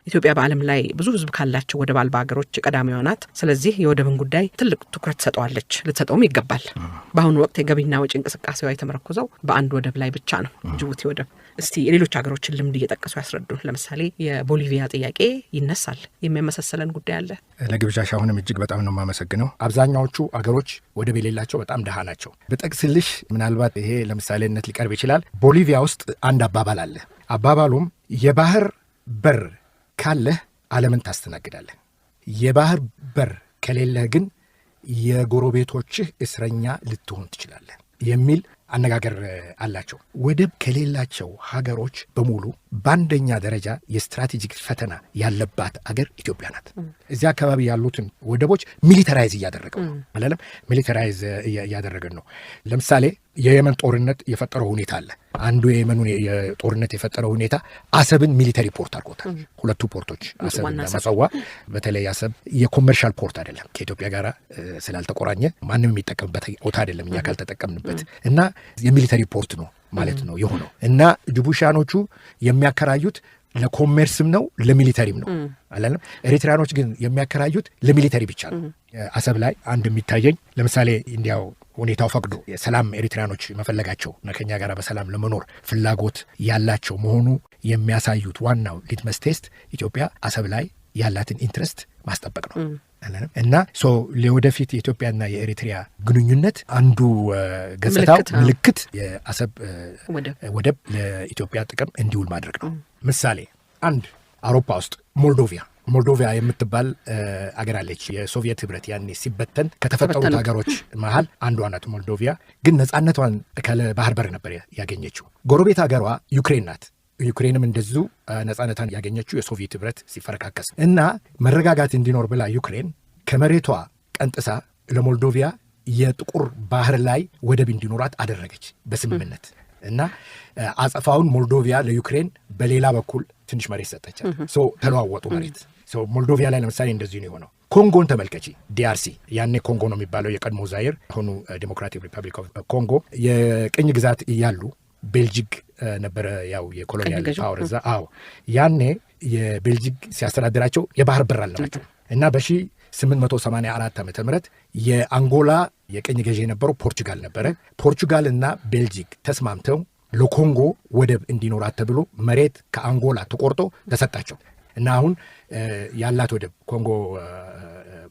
ኢትዮጵያ በዓለም ላይ ብዙ ህዝብ ካላቸው ወደብ አልባ ሀገሮች ቀዳሚዋ ናት። ስለዚህ የወደብን ጉዳይ ትልቅ ትኩረት ትሰጠዋለች፣ ልትሰጠውም ይገባል። በአሁኑ ወቅት የገቢና ወጪ እንቅስቃሴዋ የተመረኮዘው በአንድ ወደብ ላይ ብቻ ነው፣ ጅቡቲ ወደብ። እስቲ የሌሎች ሀገሮችን ልምድ እየጠቀሱ ያስረዱን። ለምሳሌ የቦሊቪያ ጥያቄ ይነሳል። የሚያመሳሰለን ጉዳይ አለ? ለግብዣሽ አሁንም እጅግ በጣም ነው የማመሰግነው። አብዛኛዎቹ አገሮች ወደብ የሌላቸው በጣም ደሃ ናቸው። ብጠቅስልሽ ምናልባት ይሄ ለምሳሌነት ሊቀርብ ይችላል። ቦሊቪያ ውስጥ አንድ አባባል አለ። አባባሉም የባህር በር ካለህ ዓለምን ታስተናግዳለህ፣ የባህር በር ከሌለህ ግን የጎረቤቶችህ እስረኛ ልትሆን ትችላለህ የሚል አነጋገር አላቸው። ወደብ ከሌላቸው ሀገሮች በሙሉ በአንደኛ ደረጃ የስትራቴጂክ ፈተና ያለባት አገር ኢትዮጵያ ናት። እዚህ አካባቢ ያሉትን ወደቦች ሚሊተራይዝ እያደረገው ነው አላለም? ሚሊተራይዝ እያደረገን ነው። ለምሳሌ የየመን ጦርነት የፈጠረው ሁኔታ አለ። አንዱ የየመኑ ጦርነት የፈጠረው ሁኔታ አሰብን ሚሊተሪ ፖርት አድርጎታል። ሁለቱ ፖርቶች አሰብና መሰዋ። በተለይ አሰብ የኮመርሻል ፖርት አይደለም፣ ከኢትዮጵያ ጋር ስላልተቆራኘ ማንም የሚጠቀምበት ቦታ አይደለም፣ እኛ ካልተጠቀምንበት እና የሚሊተሪ ፖርት ነው ማለት ነው የሆነው። እና ጅቡሻኖቹ የሚያከራዩት ለኮሜርስም ነው ለሚሊተሪም ነው አላለም። ኤሪትሪያኖች ግን የሚያከራዩት ለሚሊተሪ ብቻ ነው። አሰብ ላይ አንድ የሚታየኝ ለምሳሌ እንዲያው ሁኔታው ፈቅዶ የሰላም ኤሪትሪያኖች መፈለጋቸው ከኛ ጋር በሰላም ለመኖር ፍላጎት ያላቸው መሆኑ የሚያሳዩት ዋናው ሊትመስ ቴስት ኢትዮጵያ አሰብ ላይ ያላትን ኢንትረስት ማስጠበቅ ነው እና ለወደፊት የኢትዮጵያና የኤሪትሪያ ግንኙነት አንዱ ገጽታው ምልክት የአሰብ ወደብ ለኢትዮጵያ ጥቅም እንዲውል ማድረግ ነው። ምሳሌ አንድ አውሮፓ ውስጥ ሞልዶቪያ የምትባል አገር አለች። የሶቪየት ህብረት ያኔ ሲበተን ከተፈጠሩት ሀገሮች መሃል አንዷ ናት ሞልዶቪያ። ግን ነጻነቷን ካለ ባህር በር ነበር ያገኘችው። ጎረቤት ሀገሯ ዩክሬን ናት። ዩክሬንም እንደዚሁ ነጻነቷን ያገኘችው የሶቪየት ህብረት ሲፈረካከስ እና መረጋጋት እንዲኖር ብላ ዩክሬን ከመሬቷ ቀንጥሳ ለሞልዶቪያ የጥቁር ባህር ላይ ወደብ እንዲኖራት አደረገች በስምምነት እና አጸፋውን ሞልዶቪያ ለዩክሬን በሌላ በኩል ትንሽ መሬት ሰጠቻት። ተለዋወጡ መሬት። ሞልዶቪያ ላይ ለምሳሌ እንደዚሁ ነው የሆነው። ኮንጎን ተመልከቺ። ዲአርሲ ያኔ ኮንጎ ነው የሚባለው፣ የቀድሞ ዛይር አሁኑ ዲሞክራቲክ ሪፐብሊክ ኦፍ ኮንጎ። የቅኝ ግዛት እያሉ ቤልጂክ ነበረ ያው የኮሎኒያል ፓወር እዛ። ያኔ የቤልጂክ ሲያስተዳድራቸው የባህር በር አልነበራቸው እና በ1884 ዓመተ ምህረት የአንጎላ የቅኝ ገዢ የነበረው ፖርቹጋል ነበረ። ፖርቹጋል እና ቤልጂክ ተስማምተው ለኮንጎ ወደብ እንዲኖራት ተብሎ መሬት ከአንጎላ ተቆርጦ ተሰጣቸው እና አሁን ያላት ወደብ ኮንጎ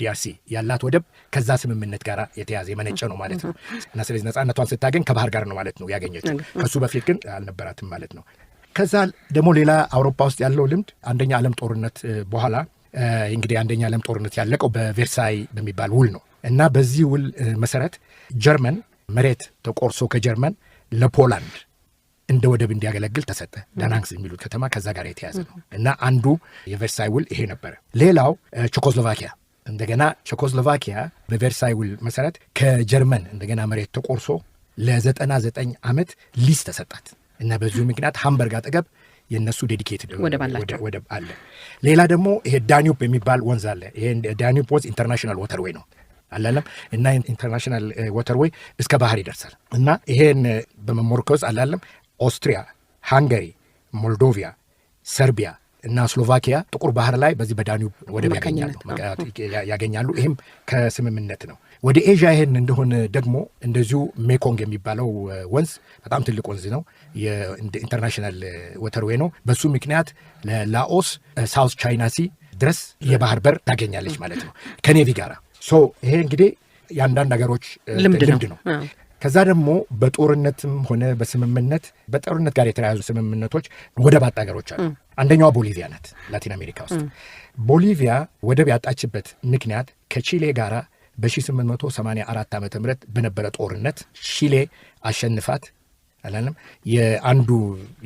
ዲአርሲ ያላት ወደብ ከዛ ስምምነት ጋር የተያዘ የመነጨ ነው ማለት ነው። እና ስለዚህ ነጻነቷን ስታገኝ ከባህር ጋር ነው ማለት ነው ያገኘችው። ከሱ በፊት ግን አልነበራትም ማለት ነው። ከዛ ደግሞ ሌላ አውሮፓ ውስጥ ያለው ልምድ አንደኛ ዓለም ጦርነት በኋላ እንግዲህ አንደኛ ዓለም ጦርነት ያለቀው በቬርሳይ በሚባል ውል ነው እና በዚህ ውል መሰረት ጀርመን መሬት ተቆርሶ ከጀርመን ለፖላንድ እንደ ወደብ እንዲያገለግል ተሰጠ። ዳናንክስ የሚሉት ከተማ ከዛ ጋር የተያዘ ነው እና አንዱ የቬርሳይ ውል ይሄ ነበረ። ሌላው ቼኮስሎቫኪያ እንደገና ቼኮስሎቫኪያ በቬርሳይ ውል መሰረት ከጀርመን እንደገና መሬት ተቆርሶ ለ99 ዓመት ሊዝ ተሰጣት እና በዚሁ ምክንያት ሃምበርግ አጠገብ የነሱ ዴዲኬትድ ወደብ አለ። ሌላ ደግሞ ይሄ ዳኒዩብ የሚባል ወንዝ አለ። ይሄ ዳኒዩብ ወንዝ ኢንተርናሽናል ወተርዌይ ነው አላለም እና ኢንተርናሽናል ወተርዌይ እስከ ባህር ይደርሳል እና ይሄን በመሞርኮዝ አላለም ኦስትሪያ፣ ሃንጋሪ፣ ሞልዶቪያ፣ ሰርቢያ እና ስሎቫኪያ ጥቁር ባህር ላይ በዚህ በዳኒዩብ ወደብ ያገኛሉ። ይህም ከስምምነት ነው። ወደ ኤዥያ ይሄን እንደሆነ ደግሞ እንደዚሁ ሜኮንግ የሚባለው ወንዝ በጣም ትልቅ ወንዝ ነው። የኢንተርናሽናል ወተርዌይ ነው። በሱ ምክንያት ለላኦስ ሳውዝ ቻይና ሲ ድረስ የባህር በር ታገኛለች ማለት ነው ከኔቪ ጋራ። ይሄ እንግዲህ የአንዳንድ ሀገሮች ልምድ ነው። ከዛ ደግሞ በጦርነትም ሆነ በስምምነት በጦርነት ጋር የተያያዙ ስምምነቶች ወደብ አጣ ሀገሮች አሉ። አንደኛዋ ቦሊቪያ ናት። ላቲን አሜሪካ ውስጥ ቦሊቪያ ወደብ ያጣችበት ምክንያት ከቺሌ ጋራ በ1884 ዓመተ ምህረት በነበረ ጦርነት ቺሌ አሸንፋት አላለም። የአንዱ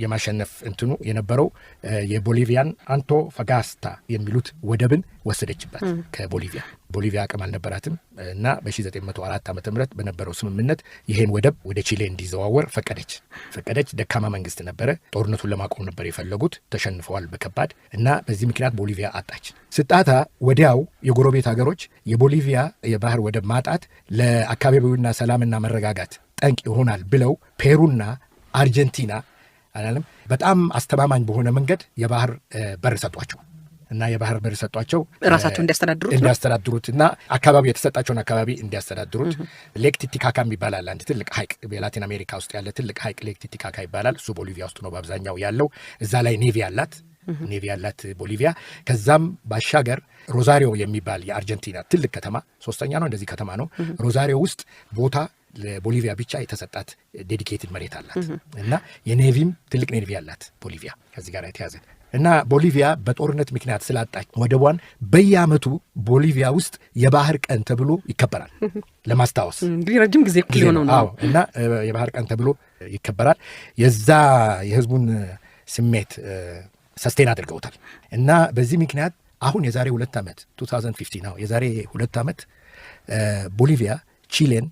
የማሸነፍ እንትኑ የነበረው የቦሊቪያን አንቶፋጋስታ የሚሉት ወደብን ወሰደችባት ከቦሊቪያ። ቦሊቪያ አቅም አልነበራትም እና በ1904 ዓመተ ምህረት በነበረው ስምምነት ይሄን ወደብ ወደ ቺሌ እንዲዘዋወር ፈቀደች። ደካማ መንግስት ነበረ። ጦርነቱን ለማቆም ነበር የፈለጉት። ተሸንፈዋል በከባድ እና በዚህ ምክንያት ቦሊቪያ አጣች። ስጣታ ወዲያው የጎረቤት ሀገሮች የቦሊቪያ የባህር ወደብ ማጣት ለአካባቢውና ሰላምና መረጋጋት ጠንቅ ይሆናል ብለው ፔሩና አርጀንቲና አላለም በጣም አስተማማኝ በሆነ መንገድ የባህር በር ሰጧቸው እና የባህር በር ሰጧቸው ራሳቸው እንዲያስተዳድሩት እና አካባቢ የተሰጣቸውን አካባቢ እንዲያስተዳድሩት። ሌክ ቲቲካካ ይባላል አንድ ትልቅ ሐይቅ በላቲን አሜሪካ ውስጥ ያለ ትልቅ ሐይቅ ሌክ ቲቲካካ ይባላል። እሱ ቦሊቪያ ውስጥ ነው በአብዛኛው ያለው። እዛ ላይ ኔቪ ያላት ቦሊቪያ። ከዛም ባሻገር ሮዛሪዮ የሚባል የአርጀንቲና ትልቅ ከተማ 3ኛ ነው እንደዚህ ከተማ ነው። ሮዛሪዮ ውስጥ ቦታ ለቦሊቪያ ብቻ የተሰጣት ዴዲኬትድ መሬት አላት እና የኔቪም ትልቅ ኔቪ ያላት ቦሊቪያ ከዚህ ጋር የተያዘ እና ቦሊቪያ በጦርነት ምክንያት ስላጣች ወደቧን በየዓመቱ ቦሊቪያ ውስጥ የባህር ቀን ተብሎ ይከበራል። ለማስታወስ እንግዲህ ረጅም ጊዜ ሆነው ነው እና የባህር ቀን ተብሎ ይከበራል። የዛ የህዝቡን ስሜት ሰስቴን አድርገውታል እና በዚህ ምክንያት አሁን የዛሬ 2 ዓመት 2015 ነው የዛሬ 2 ዓመት ቦሊቪያ ቺሌን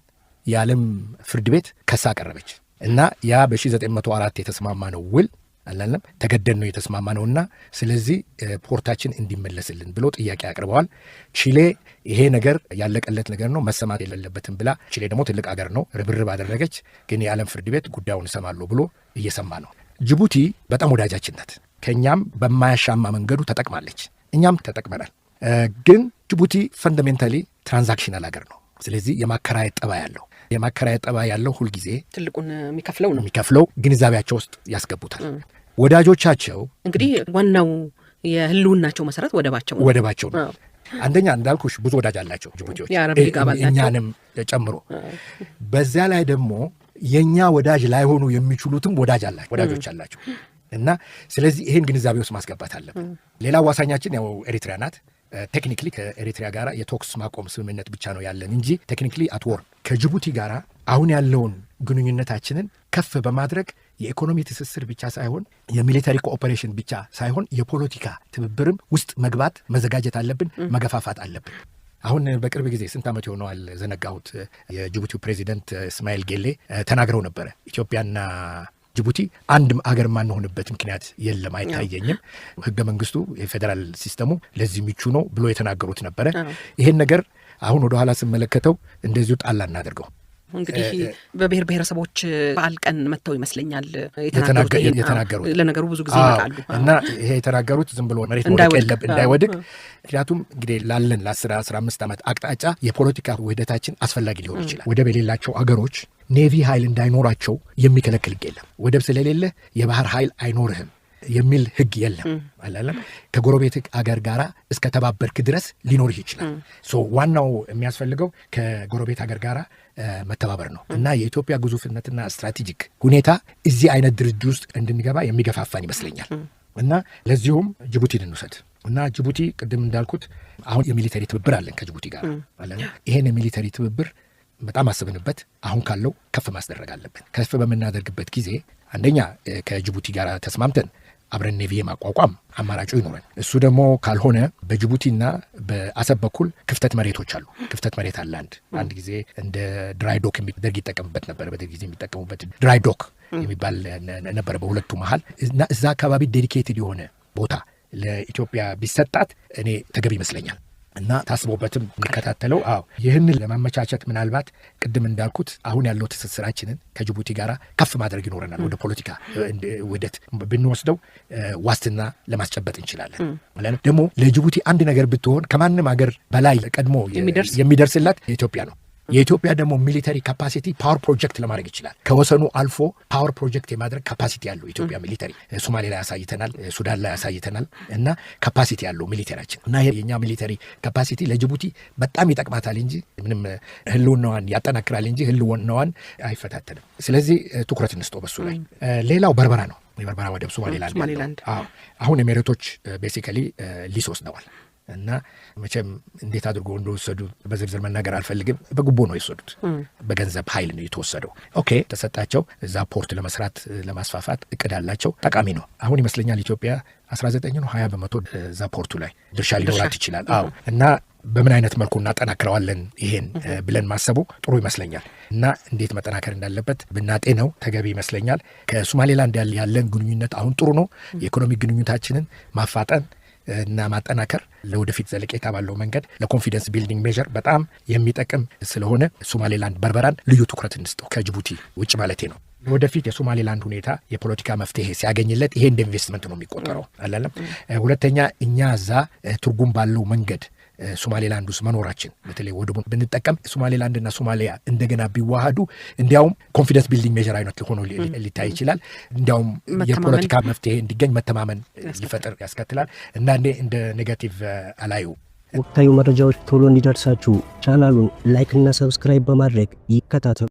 የዓለም ፍርድ ቤት ከሳ ቀረበች እና ያ በ1904 የተስማማ ነው ውል አላለም ተገደን ነው የተስማማ ነውና ስለዚህ ፖርታችን እንዲመለስልን ብሎ ጥያቄ አቅርበዋል። ቺሌ ይሄ ነገር ያለቀለት ነገር ነው መሰማት የሌለበትም ብላ ቺሌ ደግሞ ትልቅ አገር ነው ርብርብ አደረገች። ግን የዓለም ፍርድ ቤት ጉዳዩን እሰማለሁ ብሎ እየሰማ ነው። ጅቡቲ በጣም ወዳጃችን ናት። ከኛም በማያሻማ መንገዱ ተጠቅማለች፣ እኛም ተጠቅመናል። ግን ጅቡቲ ፈንዳሜንታሊ ትራንዛክሽናል አገር ነው። ስለዚህ የማከራየት ጠባ ያለው ሁልጊዜ ትልቁን የሚከፍለው ግንዛቤያቸው ውስጥ ያስገቡታል። ወዳጆቻቸው እንግዲህ ዋናው የህልውናቸው መሰረት ወደባቸው ነው። አንደኛ እንዳልኩሽ ብዙ ወዳጅ አላቸው ጅቡቲዎች እኛንም ጨምሮ። በዚያ ላይ ደግሞ የኛ ወዳጅ ላይሆኑ የሚችሉትም ወዳጆች አላቸው እና ስለዚህ ይሄን ግንዛቤ ውስጥ ማስገባት አለብን። ሌላ ዋሳኛችን ያው ኤሪትሪያ ናት። ቴክኒክሊ ከኤሪትሪያ ጋር የቶክስ ማቆም ስምምነት ብቻ ነው ያለን እንጂ ቴክኒክሊ አትወር ከጅቡቲ ጋር አሁን ያለውን ግንኙነታችንን ከፍ በማድረግ የኢኮኖሚ ትስስር ብቻ ሳይሆን የሚሊተሪ ኮኦፐሬሽን ብቻ ሳይሆን የፖለቲካ ትብብርም ውስጥ መግባት መዘጋጀት አለብን፣ መገፋፋት አለብን። አሁን በቅርብ ጊዜ ስንት ዓመት ይሆነዋል ዘነጋሁት፣ የጅቡቲው ፕሬዚደንት እስማኤል ጌሌ ተናግረው ነበረ ኢትዮጵያና ጅቡቲ አንድ አገር ማንሆንበት ምክንያት የለም አይታየኝም፣ ህገ መንግስቱ የፌዴራል ሲስተሙ ለዚህ ምቹ ነው ብሎ የተናገሩት ነበረ። ይሄን ነገር አሁን ወደ ኋላ ስመለከተው እንደዚሁ ጣላ እናደርገው። እንግዲህ በብሔር ብሔረሰቦች በዓል ቀን መጥተው ይመስለኛል የተናገሩት። ለነገሩ ብዙ ጊዜ ይመጣሉ እና ይሄ የተናገሩት ዝም ብሎ መሬት እንዳይወድቅ ምክንያቱም እንግዲህ ላለን ለ10-15 ዓመት አቅጣጫ የፖለቲካ ውህደታችን አስፈላጊ ሊሆን ይችላል። ወደብ የሌላቸው አገሮች ኔቪ ኃይል እንዳይኖራቸው የሚከለክል ህግ የለም። ወደብ ስለሌለ የባህር ኃይል አይኖርህም የሚል ህግ የለም አላለም። ከጎረቤት አገር ጋር እስከ ተባበርክ ድረስ ሊኖርህ ይችላል። ዋናው የሚያስፈልገው ከጎረቤት አገር ጋር መተባበር ነው እና የኢትዮጵያ ግዙፍነትና ስትራቴጂክ ሁኔታ እዚህ አይነት ድርድር ውስጥ እንድንገባ የሚገፋፋን ይመስለኛል። እና ለዚሁም ጅቡቲን እንውሰድ እና ጅቡቲ ቅድም እንዳልኩት አሁን የሚሊተሪ ትብብር አለን ከጅቡቲ ጋር አለን። ይሄን የሚሊተሪ ትብብር በጣም አስብንበት አሁን ካለው ከፍ ማስደረግ አለብን። ከፍ በምናደርግበት ጊዜ አንደኛ ከጅቡቲ ጋር ተስማምተን አብረን ኔቪ ማቋቋም አማራጩ ይኖረን። እሱ ደግሞ ካልሆነ በጅቡቲና በአሰብ በኩል ክፍተት መሬቶች አሉ። ክፍተት መሬት አለ። አንድ ጊዜ እንደ ድራይ ዶክ ደርግ ይጠቀምበት ነበር። በደርግ ጊዜ የሚጠቀሙበት ድራይ ዶክ የሚባል ነበረ በሁለቱ መሀል እና እዛ አካባቢ ዴዲኬትድ የሆነ ቦታ ለኢትዮጵያ ቢሰጣት እኔ ተገቢ ይመስለኛል እና ታስቦበትም እንከታተለው። ይህንን ለማመቻቸት ምናልባት ቅድም እንዳልኩት አሁን ያለው ትስስራችንን ከጅቡቲ ጋር ከፍ ማድረግ ይኖረናል። ወደ ፖለቲካ ውህደት ብንወስደው ዋስትና ለማስጨበጥ እንችላለን። ደግሞ ለጅቡቲ አንድ ነገር ብትሆን ከማንም ሀገር በላይ ቀድሞ የሚደርስላት የኢትዮጵያ ነው። የኢትዮጵያ ደግሞ ሚሊተሪ ካፓሲቲ ፓወር ፕሮጀክት ለማድረግ ይችላል። ከወሰኑ አልፎ ፓወር ፕሮጀክት የማድረግ ካፓሲቲ ያለው ኢትዮጵያ ሚሊተሪ ሶማሌ ላይ ያሳይተናል፣ ሱዳን ላይ ያሳይተናል እና ካፓሲቲ ያለው ሚሊተሪያችን እና የኛ ሚሊተሪ ካፓሲቲ ለጅቡቲ በጣም ይጠቅማታል እንጂ ምንም ህልውናዋን ያጠናክራል እንጂ ህልውናዋን አይፈታተንም። ስለዚህ ትኩረት እንስጠው በሱ ላይ። ሌላው በርበራ ነው። የበርበራ ወደብ ሶማሌላንድ አሁን የመሬቶች ቤሲካሊ ሊስ ወስደዋል እና መቼም እንዴት አድርጎ እንደወሰዱ በዝርዝር መናገር አልፈልግም። በጉቦ ነው የወሰዱት፣ በገንዘብ ኃይል ነው የተወሰደው። ተሰጣቸው። እዛ ፖርት ለመስራት ለማስፋፋት እቅድ አላቸው። ጠቃሚ ነው። አሁን ይመስለኛል ኢትዮጵያ 19 ነው 20 በመቶ እዛ ፖርቱ ላይ ድርሻ ሊኖራት ይችላል። እና በምን አይነት መልኩ እናጠናክረዋለን ይሄን ብለን ማሰቡ ጥሩ ይመስለኛል። እና እንዴት መጠናከር እንዳለበት ብናጤነው ተገቢ ይመስለኛል። ከሶማሌላንድ ያለን ግንኙነት አሁን ጥሩ ነው። የኢኮኖሚ ግንኙነታችንን ማፋጠን እና ማጠናከር ለወደፊት ዘለቄታ ባለው መንገድ ለኮንፊደንስ ቢልዲንግ ሜዥር በጣም የሚጠቅም ስለሆነ ሶማሌላንድ በርበራን ልዩ ትኩረት እንስጠው ከጅቡቲ ውጭ ማለቴ ነው። ወደፊት የሶማሌላንድ ሁኔታ የፖለቲካ መፍትሄ ሲያገኝለት ይሄ እንደ ኢንቨስትመንት ነው የሚቆጠረው አላለም። ሁለተኛ እኛ እዛ ትርጉም ባለው መንገድ ሶማሌላንድ ውስጥ መኖራችን በተለይ ወደቡን ብንጠቀም ሶማሌላንድና ሶማሊያ እንደገና ቢዋሃዱ እንዲያውም ኮንፊደንስ ቢልዲንግ ሜዥር አይነት ሆኖ ሊታይ ይችላል። እንዲያውም የፖለቲካ መፍትሄ እንዲገኝ መተማመን ሊፈጥር ያስከትላል እና እንደ ኔጋቲቭ አላዩ። ወቅታዊ መረጃዎች ቶሎ እንዲደርሳችሁ ቻናሉን ላይክ እና ሰብስክራይብ በማድረግ ይከታተሉ።